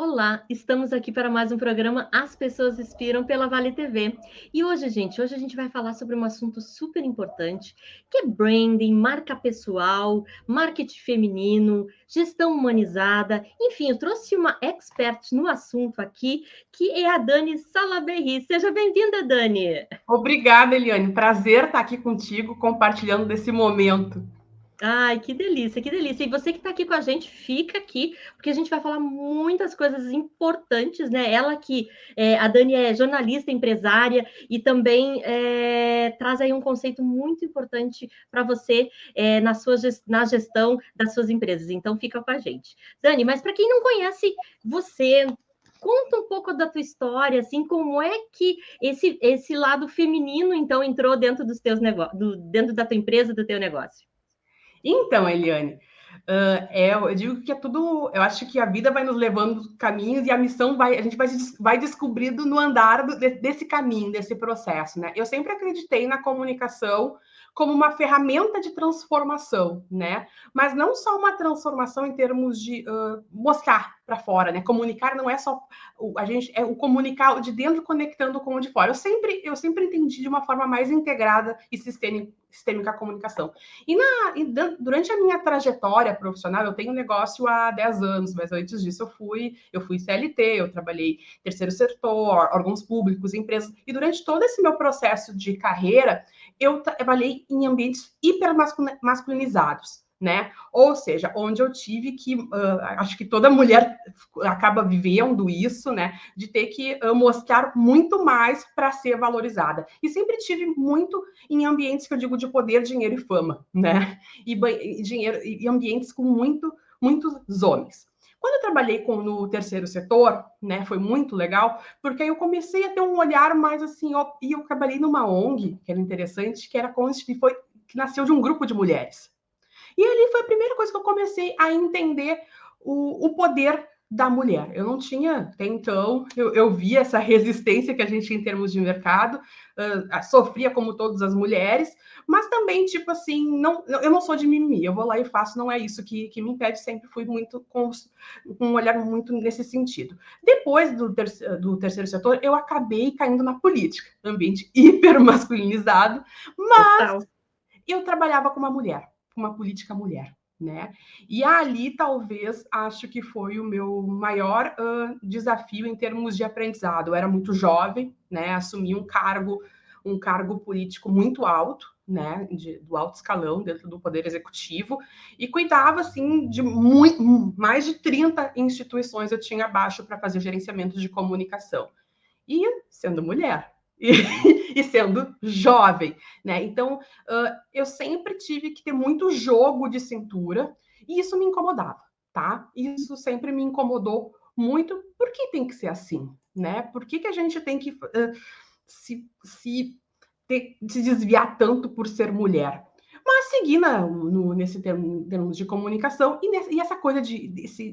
Olá, estamos aqui para mais um programa As Pessoas Inspiram pela Vale TV. E hoje a gente vai falar sobre um assunto super importante, que é branding, marca pessoal, marketing feminino, gestão humanizada. Enfim, eu trouxe uma expert no assunto aqui, que é a Dani Salaberry. Seja bem-vinda, Dani. Obrigada, Eliane. Prazer estar aqui contigo, compartilhando desse momento. Ai, que delícia, que delícia. E você que está aqui com a gente, fica aqui, porque a gente vai falar muitas coisas importantes, né? Ela que, a Dani é jornalista, empresária, e também traz aí um conceito muito importante para você na gestão das suas empresas. Então, fica com a gente. Dani, mas para quem não conhece você, conta um pouco da tua história, assim, como é que esse lado feminino, então, entrou dentro dos teus negócios, dentro da tua empresa, do teu negócio. Então, Eliane, eu digo que é tudo. Eu acho que a vida vai nos levando caminhos e a missão a gente vai descobrindo no andar desse caminho, desse processo, né? Eu sempre acreditei na comunicação como uma ferramenta de transformação, né? Mas não só uma transformação em termos de mostrar para fora, né? Comunicar não é só a gente é o comunicar de dentro conectando com o de fora. Eu sempre entendi de uma forma mais integrada e sistêmica a comunicação. Durante a minha trajetória profissional, eu tenho negócio há 10 anos, mas antes disso eu fui CLT, eu trabalhei terceiro setor, órgãos públicos, empresas, e durante todo esse meu processo de carreira, eu trabalhei em ambientes hipermasculinizados, né? Ou seja, onde eu tive que, acho que toda mulher acaba vivendo isso, né? De ter que mostrar muito mais para ser valorizada. E sempre tive muito em ambientes que eu digo de poder, dinheiro e fama, né? E ambientes com muitos homens. Quando eu trabalhei no terceiro setor, né, foi muito legal, porque aí eu comecei a ter um olhar mais assim, ó, e eu trabalhei numa ONG, que era interessante, que nasceu de um grupo de mulheres. E ali foi a primeira coisa que eu comecei a entender o poder da mulher. Eu não tinha, até então, eu via essa resistência que a gente tinha em termos de mercado, sofria como todas as mulheres, mas também, tipo assim, eu não sou de mimimi, eu vou lá e faço, não é isso que me impede, sempre fui muito com um olhar muito nesse sentido. Depois do terceiro setor, eu acabei caindo na política, ambiente hiper masculinizado, mas Total. eu trabalhava com uma mulher, com uma política mulher, né? E ali talvez acho que foi o meu maior desafio em termos de aprendizado. Eu era muito jovem, né? Assumi um cargo político muito alto, né? Do alto escalão dentro do poder executivo e cuidava assim de mais de 30 instituições eu tinha abaixo para fazer gerenciamento de comunicação. E sendo mulher, e sendo jovem, né? Então, eu sempre tive que ter muito jogo de cintura e isso me incomodava, tá? Isso sempre me incomodou muito. Por que tem que ser assim, né? Por que a gente tem que se desviar tanto por ser mulher? Mas seguir nesse termos de comunicação e essa coisa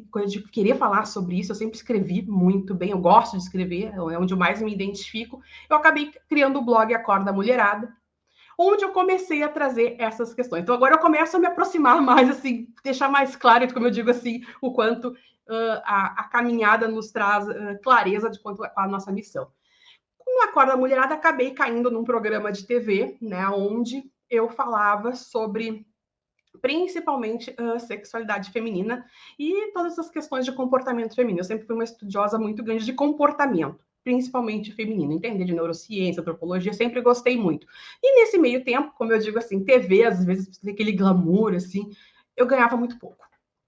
coisa de querer falar sobre isso, eu sempre escrevi muito bem, eu gosto de escrever, é onde eu mais me identifico. Eu acabei criando o blog Acorda Mulherada, onde eu comecei a trazer essas questões. Então agora eu começo a me aproximar mais, assim, deixar mais claro, como eu digo assim, o quanto a caminhada nos traz clareza de quanto a nossa missão. Com o Acorda Mulherada, acabei caindo num programa de TV, né, onde eu falava sobre principalmente sexualidade feminina e todas essas questões de comportamento feminino. Eu sempre fui uma estudiosa muito grande de comportamento, principalmente feminino, entender de neurociência, antropologia, sempre gostei muito. E nesse meio tempo, como eu digo assim, TV, às vezes tem aquele glamour, assim, eu ganhava muito pouco.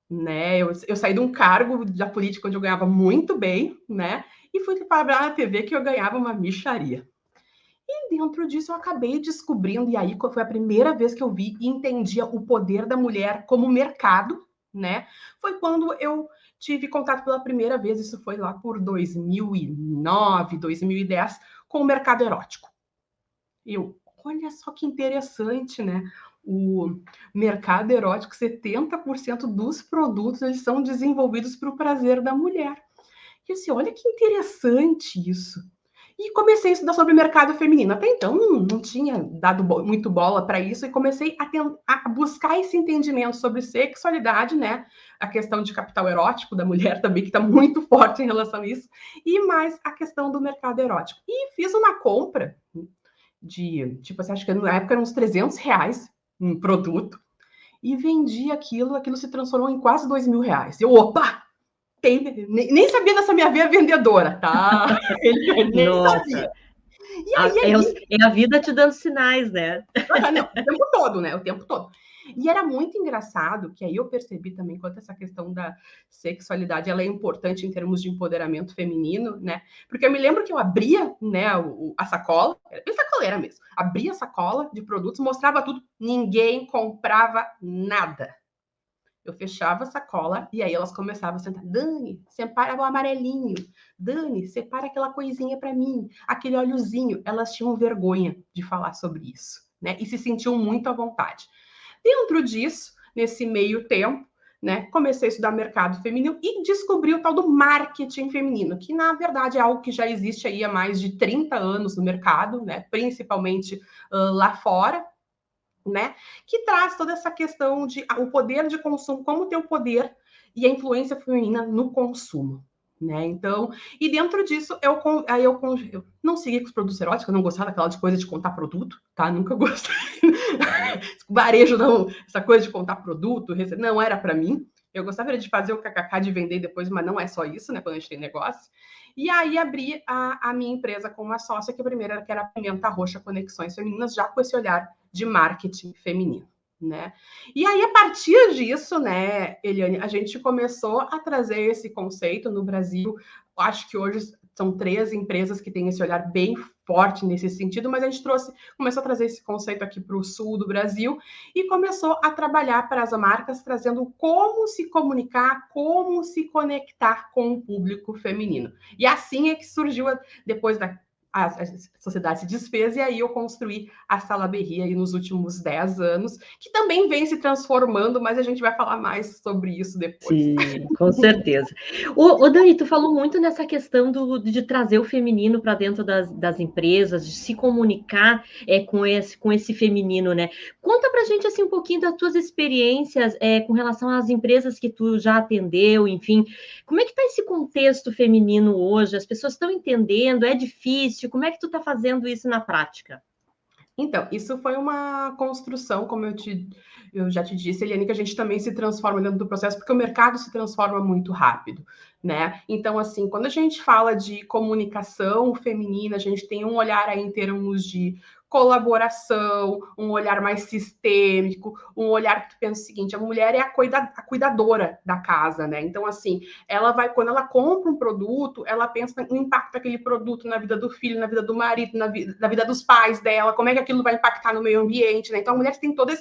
Né? Eu saí de um cargo da política onde eu ganhava muito bem, né? E fui trabalhar na TV que eu ganhava uma micharia. E dentro disso eu acabei descobrindo, e aí foi a primeira vez que eu vi e entendia o poder da mulher como mercado, né? Foi quando eu tive contato pela primeira vez, isso foi lá por 2009, 2010, com o mercado erótico. Olha só que interessante, né? O mercado erótico, 70% dos produtos eles são desenvolvidos para o prazer da mulher. E assim, olha que interessante isso. E comecei a estudar sobre o mercado feminino. Até então, não tinha dado muito bola para isso e comecei a buscar esse entendimento sobre sexualidade, né? A questão de capital erótico da mulher também, que está muito forte em relação a isso, e mais a questão do mercado erótico. E fiz uma compra de, tipo, assim, acho que na época eram uns R$300 um produto, e vendi aquilo se transformou em quase R$2.000. Eu, opa! Nem sabia dessa minha veia vendedora, tá? Nem Nossa, sabia. E aí, é a vida te dando sinais, né? não, o tempo todo, né? O tempo todo. E era muito engraçado, que aí eu percebi também quanto essa questão da sexualidade ela é importante em termos de empoderamento feminino, né? Porque eu me lembro que eu abria, né, a sacola, bem sacoleira mesmo, abria a sacola de produtos, mostrava tudo, ninguém comprava nada. Eu fechava a sacola e aí elas começavam a sentar. Dani, separa o amarelinho. Dani, separa aquela coisinha para mim, aquele óleozinho. Elas tinham vergonha de falar sobre isso, né? E se sentiam muito à vontade. Dentro disso, nesse meio tempo, né, comecei a estudar mercado feminino e descobri o tal do marketing feminino, que na verdade é algo que já existe aí há mais de 30 anos no mercado, né, principalmente lá fora, né? Que traz toda essa questão de o poder de consumo, como ter o poder e a influência feminina no consumo. Né? Então, e dentro disso, eu não segui com os produtos eróticos, eu não gostava daquela de coisa de contar produto, tá? Nunca gostei. Varejo, não, essa coisa de contar produto, não era para mim. Eu gostava de fazer o kkk de vender depois, mas não é só isso, né? Quando a gente tem negócio. E aí abri a minha empresa com uma sócia, que a primeira que era a Pimenta Roxa Conexões Femininas, já com esse olhar de marketing feminino, né? E aí, a partir disso, né, Eliane, a gente começou a trazer esse conceito no Brasil. Acho que hoje são 3 empresas que têm esse olhar bem forte nesse sentido, mas a gente começou a trazer esse conceito aqui para o sul do Brasil e começou a trabalhar para as marcas, trazendo como se comunicar, como se conectar com o público feminino. E assim é que surgiu, depois a sociedade se desfez, e aí eu construí a Sala Berri aí nos últimos 10 anos, que também vem se transformando, mas a gente vai falar mais sobre isso depois. Sim, com certeza. O Dani, tu falou muito nessa questão de trazer o feminino para dentro das empresas, de se comunicar com esse feminino, né? Conta pra gente assim um pouquinho das tuas experiências com relação às empresas que tu já atendeu, enfim. Como é que está esse contexto feminino hoje? As pessoas estão entendendo? É difícil? Como é que tu está fazendo isso na prática? Então, isso foi uma construção, como eu já te disse, Eliane, que a gente também se transforma dentro do processo, porque o mercado se transforma muito rápido, né? Então, assim, quando a gente fala de comunicação feminina, a gente tem um olhar aí em termos de colaboração, um olhar mais sistêmico, um olhar que tu pensa o seguinte, a mulher é a cuidadora da casa, né? Então, assim, quando ela compra um produto, ela pensa no impacto daquele produto na vida do filho, na vida do marido, na vida dos pais dela, como é que aquilo vai impactar no meio ambiente, né? Então, a mulher tem todo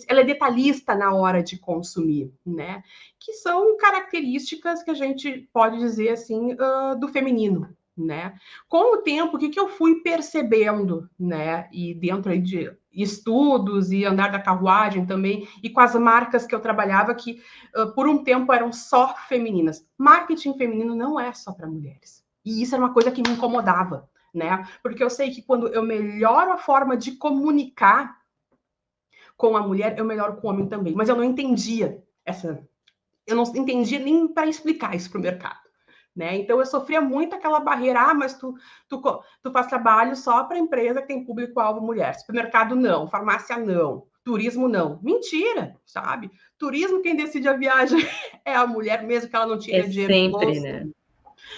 ela é detalhista na hora de consumir, né? Que são características que a gente pode dizer, assim, do feminino, né? Com o tempo, o que eu fui percebendo, né? E dentro aí de estudos e andar da carruagem também, e com as marcas que eu trabalhava, que por um tempo eram só femininas. Marketing feminino não é só para mulheres. E isso era uma coisa que me incomodava, né? Porque eu sei que quando eu melhoro a forma de comunicar com a mulher, eu melhoro com o homem também. Mas eu não entendia eu não entendia nem para explicar isso para o mercado. Né? Então eu sofria muito aquela barreira, mas tu faz trabalho só para empresa que tem público-alvo mulher, supermercado não, farmácia não, turismo não. Mentira, sabe? Turismo, quem decide a viagem é a mulher, mesmo que ela não tire dinheiro do Sempre, bolso. né?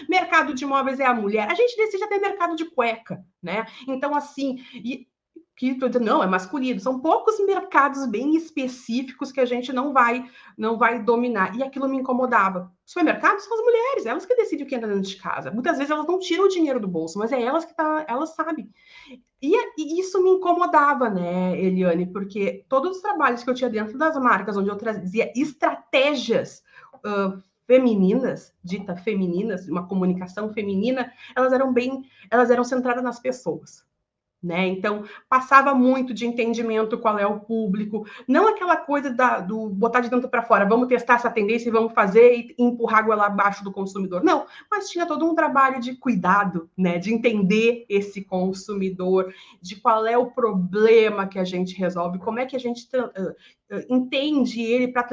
Mercado de imóveis é a mulher. A gente decide até mercado de cueca, né? Então, assim, que estou dizendo, não, é masculino. São poucos mercados bem específicos que a gente não vai dominar. E aquilo me incomodava. Supermercados são as mulheres, elas que decidem o que entra dentro de casa. Muitas vezes elas não tiram o dinheiro do bolso, mas é elas sabem. E isso me incomodava, né, Eliane? Porque todos os trabalhos que eu tinha dentro das marcas, onde eu trazia estratégias femininas, dita femininas, uma comunicação feminina, elas eram centradas nas pessoas. né? Então, passava muito de entendimento qual é o público, não aquela coisa do botar de dentro para fora, vamos testar essa tendência e vamos fazer e empurrar a goela abaixo do consumidor. Não, mas tinha todo um trabalho de cuidado, né? De entender esse consumidor, de qual é o problema que a gente resolve, como é que a gente entende ele para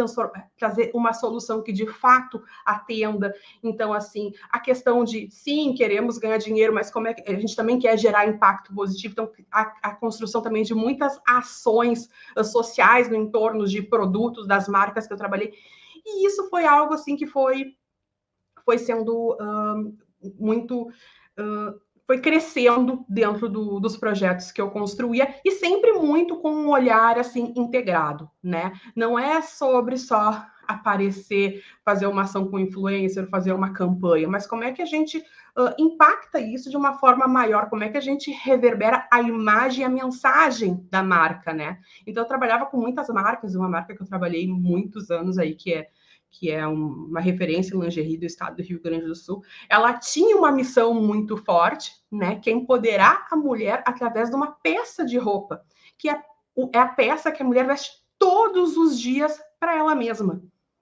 trazer uma solução que de fato atenda. Então, assim, a questão de, sim, queremos ganhar dinheiro, mas como é que a gente também quer gerar impacto positivo? Então, a construção também de muitas ações sociais no entorno de produtos das marcas que eu trabalhei. E isso foi algo, assim, que foi sendo muito... foi crescendo dentro dos projetos que eu construía e sempre muito com um olhar assim integrado, né? Não é sobre só aparecer, fazer uma ação com influencer, fazer uma campanha, mas como é que a gente impacta isso de uma forma maior, como é que a gente reverbera a imagem e a mensagem da marca, né? Então eu trabalhava com muitas marcas, uma marca que eu trabalhei muitos anos aí, que é uma referência em lingerie do estado do Rio Grande do Sul, ela tinha uma missão muito forte, né, que é empoderar a mulher através de uma peça de roupa, que é a peça que a mulher veste todos os dias para ela mesma.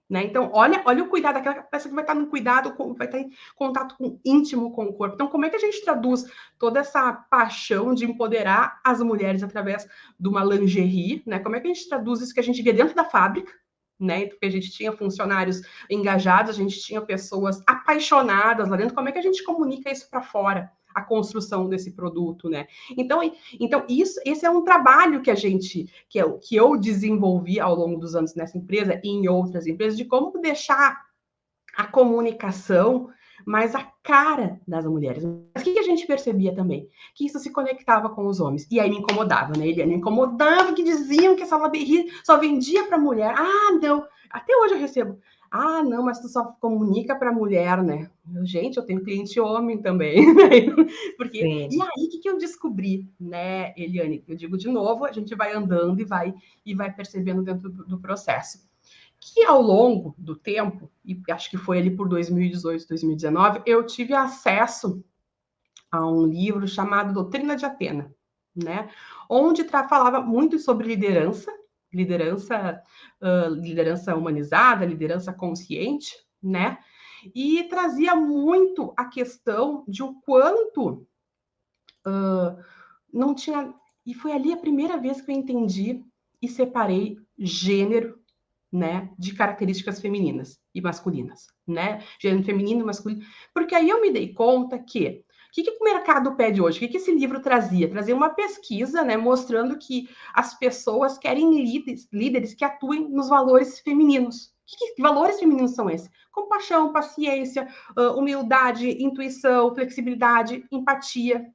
Né? Então, olha o cuidado, aquela peça que vai estar no cuidado, vai estar em contato íntimo com o corpo. Então, como é que a gente traduz toda essa paixão de empoderar as mulheres através de uma lingerie? Né? Como é que a gente traduz isso que a gente vê dentro da fábrica? Né? Porque a gente tinha funcionários engajados, a gente tinha pessoas apaixonadas lá dentro. Como é que a gente comunica isso para fora? A construção desse produto, né? Então esse é um trabalho que eu desenvolvi ao longo dos anos nessa empresa e em outras empresas, de como deixar a comunicação mais a cara das mulheres. Mas o que a gente percebia também? Que isso se conectava com os homens. E aí me incomodava, né? Ele me incomodava, que diziam que essa lingerie só vendia para mulher. Ah, não. Até hoje eu recebo. Ah, não, mas tu só comunica para mulher, né? Gente, eu tenho cliente homem também. Porque... E aí, o que eu descobri, né, Eliane? Eu digo de novo, a gente vai andando e vai percebendo dentro do processo. Que ao longo do tempo, e acho que foi ali por 2018, 2019, eu tive acesso a um livro chamado Doutrina de Atena, né? Onde falava muito sobre liderança humanizada, liderança consciente, né? E trazia muito a questão de o quanto não tinha... E foi ali a primeira vez que eu entendi e separei gênero, né, de características femininas e masculinas, né? Gênero feminino e masculino. Porque aí eu me dei conta que o que o mercado pede hoje? O que esse livro trazia? Trazia uma pesquisa, né, mostrando que as pessoas querem líderes que atuem nos valores femininos. Que valores femininos são esses? Compaixão, paciência, humildade, intuição, flexibilidade, empatia.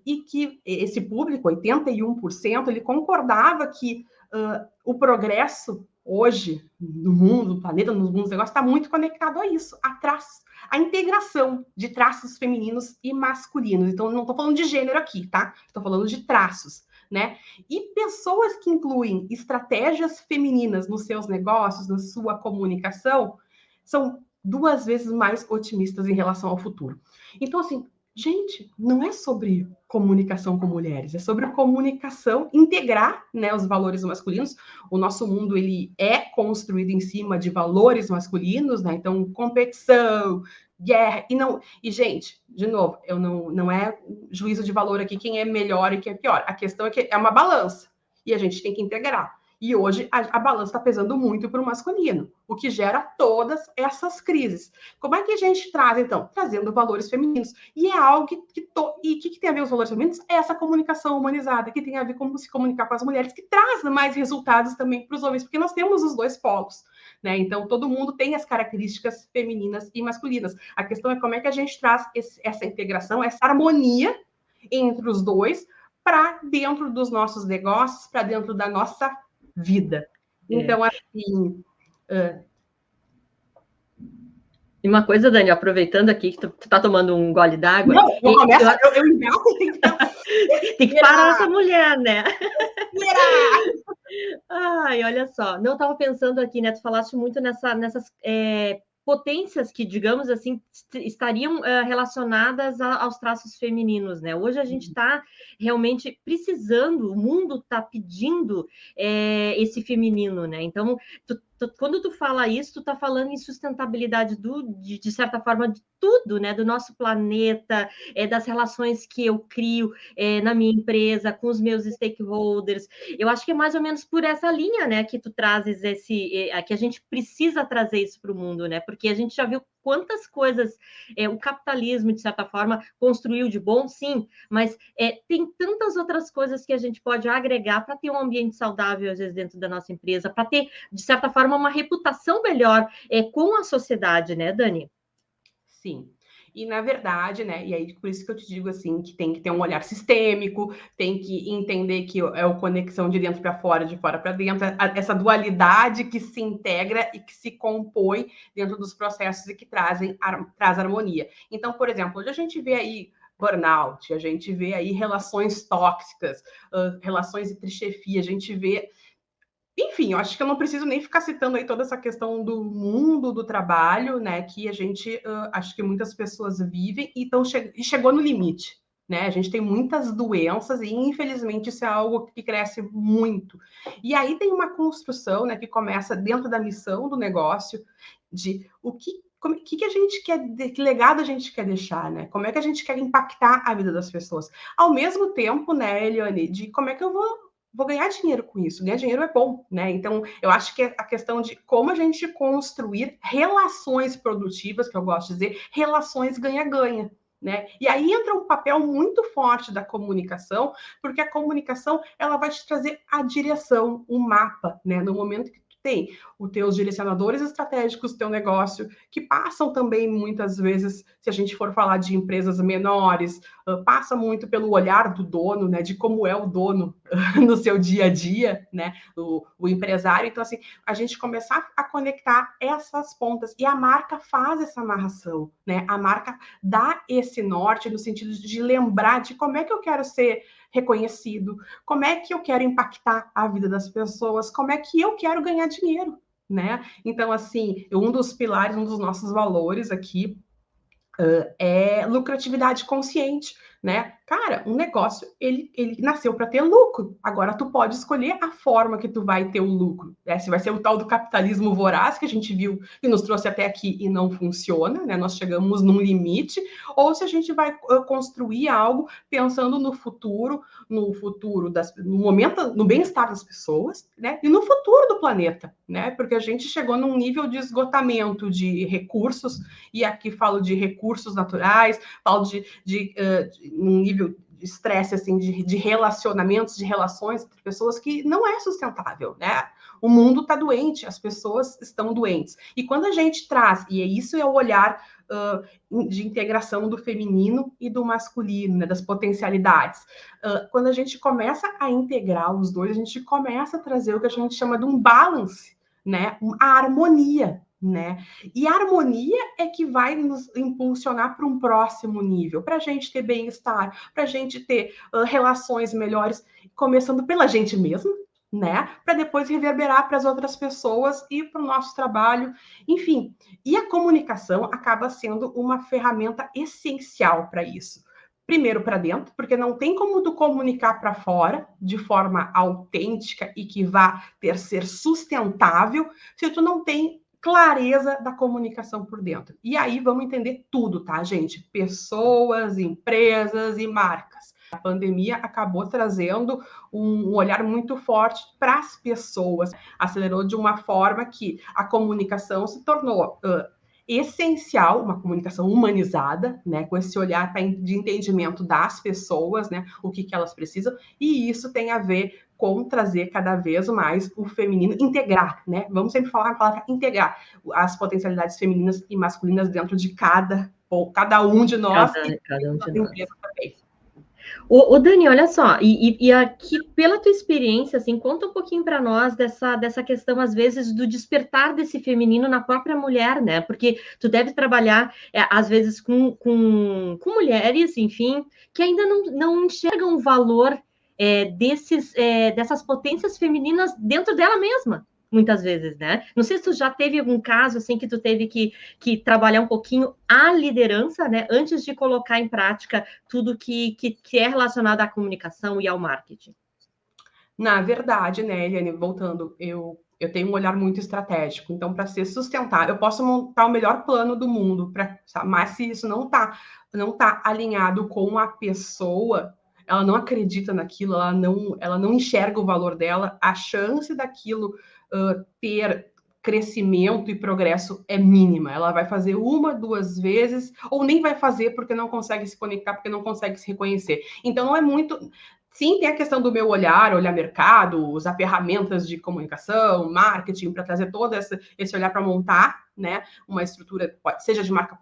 E que esse público, 81%, ele concordava que o progresso hoje no mundo, no planeta, nos mundos negócios, está muito conectado a isso, a integração de traços femininos e masculinos. Então, não estou falando de gênero aqui, tá? Estou falando de traços, né? E pessoas que incluem estratégias femininas nos seus negócios, na sua comunicação, são 2 vezes mais otimistas em relação ao futuro. Então, assim, gente, não é sobre comunicação com mulheres, é sobre comunicação, integrar, né, os valores masculinos. O nosso mundo, ele é construído em cima de valores masculinos, né? Então, competição, guerra, e gente, de novo, eu não é juízo de valor aqui quem é melhor e quem é pior. A questão é que é uma balança e a gente tem que integrar. E hoje a balança está pesando muito para o masculino, o que gera todas essas crises. Como é que a gente traz, então? Trazendo valores femininos. E é algo E o que tem a ver com os valores femininos? É essa comunicação humanizada, que tem a ver com como se comunicar com as mulheres, que traz mais resultados também para os homens, porque nós temos os dois polos. Né? Então, todo mundo tem as características femininas e masculinas. A questão é como é que a gente traz essa integração, essa harmonia entre os dois para dentro dos nossos negócios, para dentro da nossa vida. Então, assim... E uma coisa, Dani, aproveitando aqui que tu tá tomando um gole d'água... Não, eu engato, tem que parar essa mulher, né? Ai, olha só. Não, eu estava pensando aqui, né? Tu falaste muito nessas potências que, digamos assim, estariam relacionadas aos traços femininos, né? Hoje a gente está realmente precisando, o mundo está pedindo esse feminino, né? Então, quando tu fala isso, tu está falando em sustentabilidade de certa forma de tudo, né? Do nosso planeta, das relações que eu crio na minha empresa, com os meus stakeholders. Eu acho que é mais ou menos por essa linha, né, que tu trazes que a gente precisa trazer isso para o mundo, né? Porque a gente já viu quantas coisas o capitalismo, de certa forma, construiu de bom, sim, mas tem tantas outras coisas que a gente pode agregar para ter um ambiente saudável, às vezes, dentro da nossa empresa, para ter, de certa forma, uma reputação melhor com a sociedade, né, Dani? Sim. E, na verdade, né, e aí por isso que eu te digo assim, que tem que ter um olhar sistêmico, tem que entender que é o conexão de dentro para fora, de fora para dentro, essa dualidade que se integra e que se compõe dentro dos processos e que traz harmonia. Então, por exemplo, hoje a gente vê aí burnout, a gente vê aí relações tóxicas, relações entre chefia, a gente vê... Enfim, eu acho que eu não preciso nem ficar citando aí toda essa questão do mundo do trabalho, né? Que a gente, acho que muitas pessoas vivem e chegou no limite, né? A gente tem muitas doenças e, infelizmente, isso é algo que cresce muito. E aí tem uma construção, né? Que começa dentro da missão do negócio, de que a gente quer, que legado a gente quer deixar, né? Como é que a gente quer impactar a vida das pessoas? Ao mesmo tempo, né, Eliane, de como é que eu vou ganhar dinheiro com isso. Ganhar dinheiro é bom, né? Então, eu acho que a questão de como a gente construir relações produtivas, que eu gosto de dizer, relações ganha-ganha. Né? E aí entra um papel muito forte da comunicação, porque a comunicação ela vai te trazer a direção, o mapa, né? No momento que tu tem os teus direcionadores estratégicos do teu negócio, que passam também muitas vezes, se a gente for falar de empresas menores, passa muito pelo olhar do dono, né? De como é o dono no seu dia a dia, né? O empresário. Então, assim, a gente começar a conectar essas pontas. E a marca faz essa amarração, né? A marca dá esse norte no sentido de lembrar de como é que eu quero ser reconhecido, como é que eu quero impactar a vida das pessoas, como é que eu quero ganhar dinheiro, né? Então, assim, um dos pilares, um dos nossos valores aqui é lucratividade consciente, né? Cara, um negócio, ele nasceu para ter lucro. Agora, tu pode escolher a forma que tu vai ter o lucro. Né? Se vai ser o tal do capitalismo voraz, que a gente viu que nos trouxe até aqui e não funciona, né? Nós chegamos num limite, ou se a gente vai construir algo pensando no futuro no momento, no bem-estar das pessoas, né? E no futuro do planeta, né? Porque a gente chegou num nível de esgotamento de recursos, e aqui falo de recursos naturais, falo de um nível de estresse, assim, de relacionamentos, de relações entre pessoas que não é sustentável, né? O mundo está doente, as pessoas estão doentes. E quando a gente traz, e isso é o olhar de integração do feminino e do masculino, né, das potencialidades. Quando a gente começa a integrar os dois, a gente começa a trazer o que a gente chama de um balance, né? A harmonia, né? E a harmonia é que vai nos impulsionar para um próximo nível, para a gente ter bem-estar, para a gente ter relações melhores, começando pela gente mesma, né? Para depois reverberar para as outras pessoas e para o nosso trabalho, enfim. E a comunicação acaba sendo uma ferramenta essencial para isso. Primeiro para dentro, porque não tem como tu comunicar para fora de forma autêntica e que vá ser sustentável se tu não tem clareza da comunicação por dentro. E aí vamos entender tudo, tá, gente? Pessoas, empresas e marcas. A pandemia acabou trazendo um olhar muito forte para as pessoas. Acelerou de uma forma que a comunicação se tornou essencial, uma comunicação humanizada, né, com esse olhar de entendimento das pessoas, né, o que elas precisam, e isso tem a ver com trazer cada vez mais o feminino, integrar, né? Vamos sempre falar a palavra integrar as potencialidades femininas e masculinas dentro de cada um de nós cada um de nós. Empresa também. O Dani, olha só, e aqui, pela tua experiência, assim, conta um pouquinho para nós dessa questão, às vezes, do despertar desse feminino na própria mulher, né? Porque tu deve trabalhar, às vezes, com mulheres, enfim, que ainda não enxergam o valor dessas potências femininas dentro dela mesma, muitas vezes, né? Não sei se tu já teve algum caso, assim, que tu teve que trabalhar um pouquinho a liderança, né? Antes de colocar em prática tudo que é relacionado à comunicação e ao marketing. Na verdade, né, Eliane, voltando, eu tenho um olhar muito estratégico. Então, para ser sustentável, eu posso montar o melhor plano do mundo, mas se isso não tá alinhado com a pessoa, ela não acredita naquilo, ela não enxerga o valor dela, a chance daquilo ter crescimento e progresso é mínima. Ela vai fazer uma, duas vezes, ou nem vai fazer porque não consegue se conectar, porque não consegue se reconhecer. Então, não é muito. Sim, tem a questão do meu olhar mercado, usar ferramentas de comunicação, marketing, para trazer todo esse olhar para montar, né, uma estrutura, seja de marca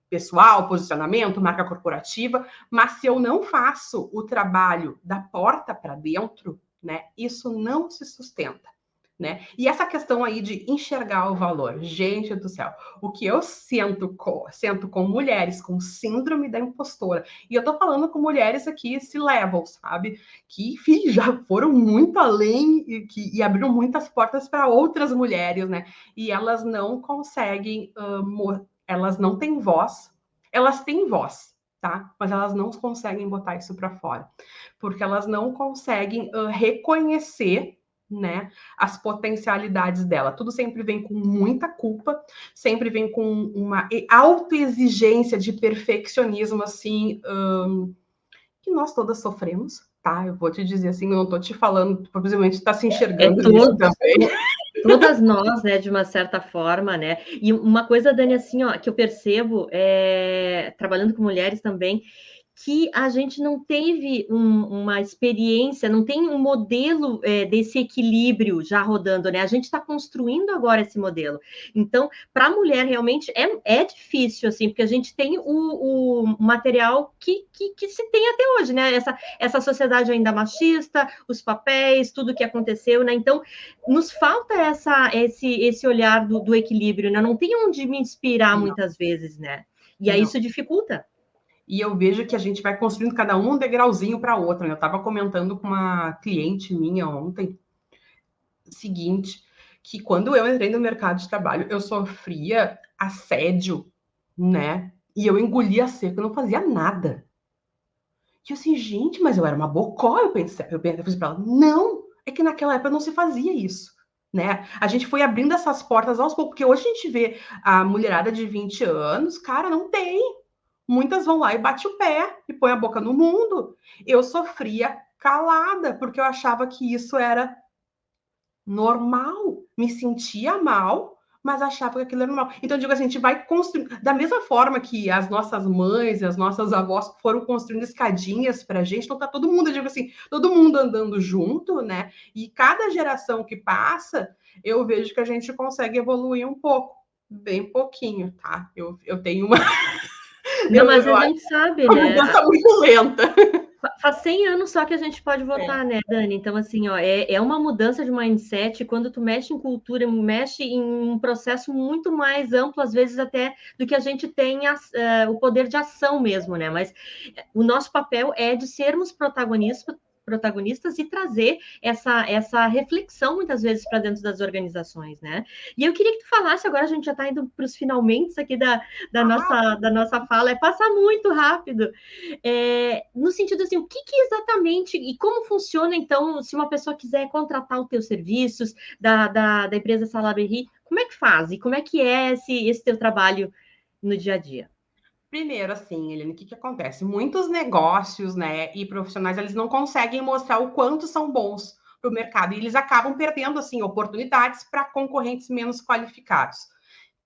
pessoal, posicionamento, marca corporativa, mas se eu não faço o trabalho da porta para dentro, né, isso não se sustenta. Né? E essa questão aí de enxergar o valor, gente do céu, o que eu sinto com mulheres com síndrome da impostora, e eu tô falando com mulheres aqui, esse level, sabe? Que enfim, já foram muito além e abriram muitas portas para outras mulheres, né? E elas não conseguem, elas não têm voz, elas têm voz, tá? Mas elas não conseguem botar isso para fora, porque elas não conseguem reconhecer, né, as potencialidades dela. Tudo sempre vem com muita culpa, sempre vem com uma autoexigência de perfeccionismo, assim, que nós todas sofremos, tá? Eu vou te dizer assim, eu não tô te falando, provavelmente está se enxergando nisso também. Todas nós, né, de uma certa forma, né? E uma coisa, Dani, assim, ó, que eu percebo, trabalhando com mulheres também, que a gente não teve uma experiência, não tem um modelo desse equilíbrio já rodando, né? A gente está construindo agora esse modelo. Então, para a mulher, realmente é difícil, assim, porque a gente tem o material que se tem até hoje, né? Essa sociedade ainda machista, os papéis, tudo que aconteceu, né? Então, nos falta esse olhar do equilíbrio, né? Não tem onde me inspirar muitas vezes, né? E aí isso dificulta. E eu vejo que a gente vai construindo cada um degrauzinho para outra. Né? Eu estava comentando com uma cliente minha ontem o seguinte, que quando eu entrei no mercado de trabalho, eu sofria assédio, né? E eu engolia seco, eu não fazia nada. E eu assim, gente, mas eu era uma bocó, eu pensei para ela, não, é que naquela época não se fazia isso. Né? A gente foi abrindo essas portas aos poucos, porque hoje a gente vê a mulherada de 20 anos, cara, não tem. Muitas vão lá e bate o pé e põe a boca no mundo. Eu sofria calada, porque eu achava que isso era normal. Me sentia mal, mas achava que aquilo era normal. Então, eu digo assim, a gente vai construindo... Da mesma forma que as nossas mães e as nossas avós foram construindo escadinhas pra gente, então tá todo mundo, eu digo assim, todo mundo andando junto, né? E cada geração que passa, eu vejo que a gente consegue evoluir um pouco. Bem pouquinho, tá? Eu tenho uma... Não, mas a gente sabe, A né? mudança muito lenta. Faz 100 anos só que a gente pode votar, né, Dani? Então, assim, ó, é uma mudança de mindset. Quando tu mexe em cultura, mexe em um processo muito mais amplo, às vezes até do que a gente tem o poder de ação mesmo, né? Mas o nosso papel é de sermos protagonistas e trazer essa reflexão muitas vezes para dentro das organizações, né? E eu queria que tu falasse, agora a gente já está indo para os finalmente aqui da nossa fala, passar muito rápido, no sentido assim, o que exatamente e como funciona, então, se uma pessoa quiser contratar os teus serviços da empresa Salaberry, como é que faz? E como é que é esse teu trabalho no dia a dia? Primeiro, assim, Helene, o que acontece? Muitos negócios, né, e profissionais, eles não conseguem mostrar o quanto são bons para o mercado e eles acabam perdendo, assim, oportunidades para concorrentes menos qualificados,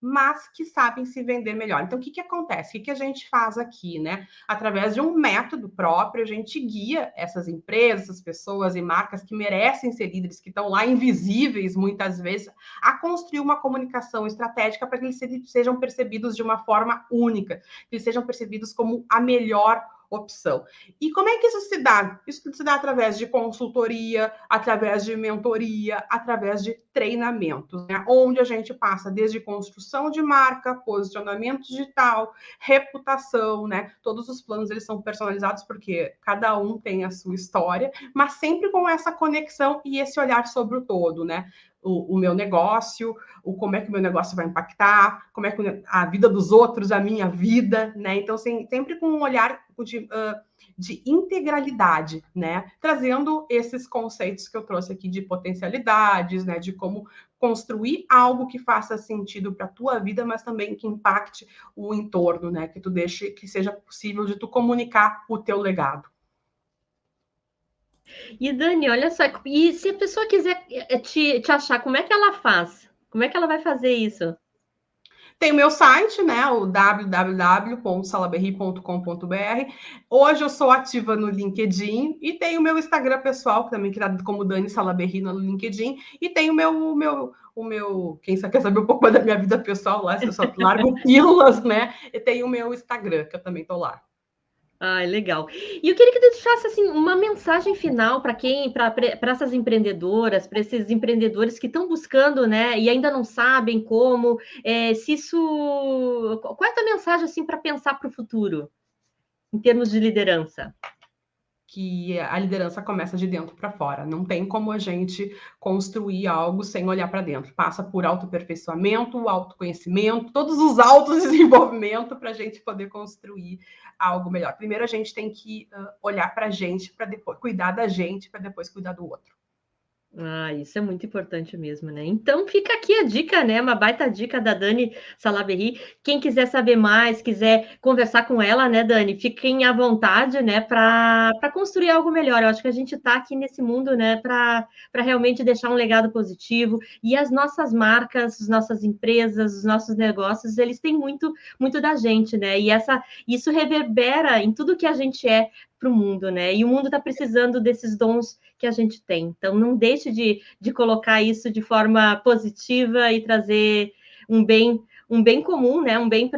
mas que sabem se vender melhor. Então, o que acontece? O que a gente faz aqui, né? Através de um método próprio, a gente guia essas empresas, essas pessoas e marcas que merecem ser líderes, que estão lá invisíveis, muitas vezes, a construir uma comunicação estratégica para que eles sejam percebidos de uma forma única, que eles sejam percebidos como a melhor opção. E como é que isso se dá? Isso se dá através de consultoria, através de mentoria, através de treinamentos, né? Onde a gente passa desde construção de marca, posicionamento digital, reputação, né? Todos os planos eles são personalizados porque cada um tem a sua história, mas sempre com essa conexão e esse olhar sobre o todo, né? o meu negócio, como é que o meu negócio vai impactar, como é que a vida dos outros, a minha vida, né? Então, sempre com um olhar de integralidade, né? Trazendo esses conceitos que eu trouxe aqui de potencialidades, né? De como construir algo que faça sentido para a tua vida, mas também que impacte o entorno, né? Que tu deixe que seja possível de tu comunicar o teu legado. E Dani, olha só, e se a pessoa quiser te achar, como é que ela faz? Como é que ela vai fazer isso? Tem o meu site, né, o www.salaberry.com.br. Hoje eu sou ativa no LinkedIn e tem o meu Instagram pessoal, que também criado como Dani Salaberry no LinkedIn, e tem quem quer saber um pouco da minha vida pessoal lá, eu só largo pílulas, né? E tem o meu Instagram, que eu também tô lá. Ah, legal. E eu queria que tu deixasse assim uma mensagem final para para essas empreendedoras, para esses empreendedores que estão buscando, né, e ainda não sabem como, se isso, qual é a tua mensagem assim para pensar para o futuro, em termos de liderança? Que a liderança começa de dentro para fora. Não tem como a gente construir algo sem olhar para dentro. Passa por autoaperfeiçoamento, autoconhecimento, todos os autodesenvolvimento para a gente poder construir algo melhor. Primeiro a gente tem que olhar para a gente, para depois cuidar da gente, para depois cuidar do outro. Ah, isso é muito importante mesmo, né? Então fica aqui a dica, né? Uma baita dica da Dani Salaberry. Quem quiser saber mais, quiser conversar com ela, né, Dani? Fiquem à vontade, né, para construir algo melhor. Eu acho que a gente está aqui nesse mundo, né, para realmente deixar um legado positivo. E as nossas marcas, as nossas empresas, os nossos negócios, eles têm muito da gente, né? E isso reverbera em tudo que a gente é para o mundo, né? E o mundo está precisando desses dons que a gente tem. Então, não deixe de colocar isso de forma positiva e trazer um bem comum, né? Um bem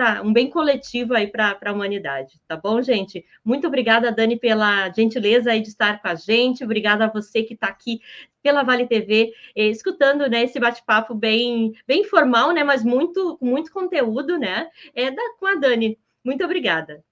coletivo aí para a humanidade, tá bom, gente? Muito obrigada, Dani, pela gentileza aí de estar com a gente. Obrigada a você que está aqui pela Vale TV, escutando, né, esse bate-papo bem informal, né? Mas com muito conteúdo, né? Com a Dani. Muito obrigada.